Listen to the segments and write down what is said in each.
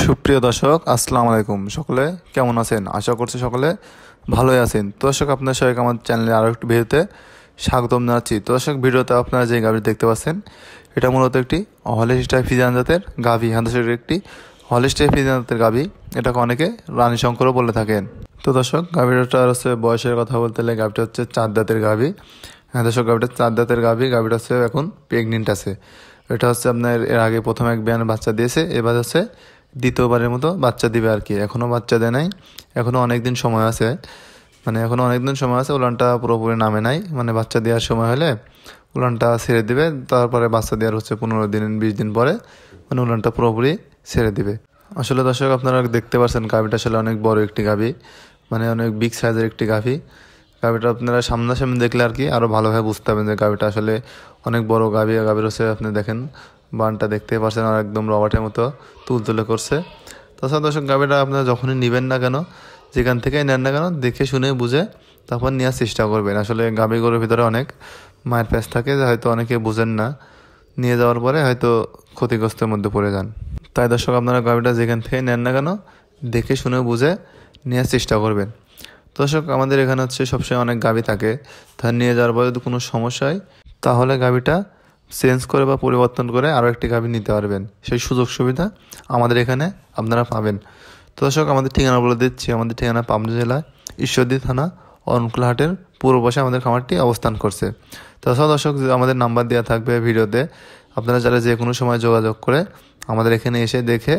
সুপ্রিয় দর্শক, আসসালামু আলাইকুম। সকলে কেমন আছেন? আশা করছি সকলে ভালোই আছেন। তো দর্শক, আপনার সবাইকে আমার চ্যানেলে আরও একটি ভিডিওতে স্বাগতম জানাচ্ছি। তো দর্শক, ভিডিওতে আপনারা যে গাভী দেখতে পাচ্ছেন, এটা মূলত একটি হলিস্টাইন ফ্রিজিয়ান জাতের গাভী। হান্দাসের একটি হলিস্টাইন ফ্রিজিয়ান জাতের গাভী, এটাকে অনেকে রানী শঙ্করও বলে থাকেন। তো দর্শক, গাভীটার হচ্ছে বয়সের কথা বলতে গেলে গাভীটা হচ্ছে 4 দাঁতের গাভী। হ্যাঁ দর্শক, গাভীটা 4 দাঁতের গাভী। গাভীটা হচ্ছে এখন প্রেগনেন্ট আছে। এটা হচ্ছে আপনার এর আগে প্রথম এক বিয়ানে বাচ্চা দিয়েছে, এবার হচ্ছে দ্বিতীয়বারের মতো বাচ্চা দিবে আর কি। এখনও বাচ্চা দেয় নাই, এখনও অনেক দিন সময় আছে। এখনও অনেক দিন সময় আছে, উলানটা পুরোপুরি নামে নাই। বাচ্চা দেওয়ার সময় হলে উলানটা ছেড়ে দিবে, তারপরে বাচ্চা দেওয়ার হচ্ছে 15 দিন 20 দিন পরে উলানটা পুরোপুরি ছেড়ে দিবে। আসলে দর্শক, আপনারা দেখতে পাচ্ছেন গাভীটা আসলে অনেক বড় একটি গাভী, অনেক বিগ সাইজের একটি গাভী। গাভীটা আপনারা সামনাসামনি দেখলে আর কি আরও ভালোভাবে বুঝতে পারবেন যে গাভীটা আসলে অনেক বড় গাভী। গাভীর হচ্ছে আপনি দেখেন বানটা দেখতে পাচ্ছেন, আর একদম রবাটের মতো তুলতুলে করছে। তাছাড়া দর্শক, গাভীটা আপনারা যখনই নেবেন না কেন, যেখান থেকেই নেন না কেন, দেখে শুনে বুঝে তারপর নেওয়ার চেষ্টা করবেন। আসলে গাভী গরুর ভিতরে অনেক মায়ের প্যাঁচ থাকে, যে হয়তো অনেকে বুঝেন না, নিয়ে যাওয়ার পরে হয়তো ক্ষতিগ্রস্তের মধ্যে পড়ে যান। তাই দর্শক, আপনারা গাভীটা যেখান থেকে নেন না কেন, দেখে শুনে বুঝে নেওয়ার চেষ্টা করবেন। দর্শক, আমাদের এখানে হচ্ছে সবসময় অনেক গাভী থাকে, তা নিয়ে যাওয়ার পরে যদি কোনো সমস্যা হয়, তাহলে গাভীটা চেঞ্জ করে বা পরিবর্তন করে আরও একটি গাভী নিতে পারবেন। সেই সুযোগ সুবিধা আমাদের এখানে আপনারা পাবেন। তো দর্শক, আমাদের ঠিকানা বলে দিচ্ছি। আমাদের ঠিকানা পাবনা জেলায় ঈশ্বরদী থানা অরণকুলা হাটের পূর্ব পাশে আমাদের খামারটি অবস্থান করছে। তাছাড়া দর্শক, আমাদের নাম্বার দেওয়া থাকবে ভিডিওতে, আপনারা যারা যে কোনো সময় যোগাযোগ করে আমাদের এখানে এসে দেখে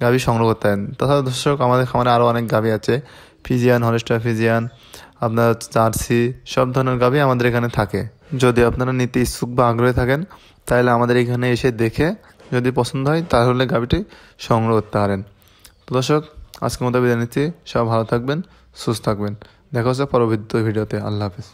গাভী সংগ্রহ করতে পারেন। তাছাড়া দর্শক, আমাদের খামারে আরও অনেক গাভী আছে, ফিজিয়ান, হলিস্টাইন ফিজিয়ান, আপনার জার্সি, সব ধরনের গাভী আমাদের এখানে থাকে। যদি আপনারা নিতে ইচ্ছুক বা আগ্রহী থাকেন, তাহলে আমাদের এখানে এসে দেখে যদি পছন্দ হয়, তাহলে গাভীটি সংগ্রহ করতে পারেন। তো দর্শক, আজকের মতো বিদায় নিচ্ছি। সব ভালো থাকবেন, সুস্থ থাকবেন। দেখা হচ্ছে পরবর্তী ভিডিওতে। আল্লাহ হাফেজ।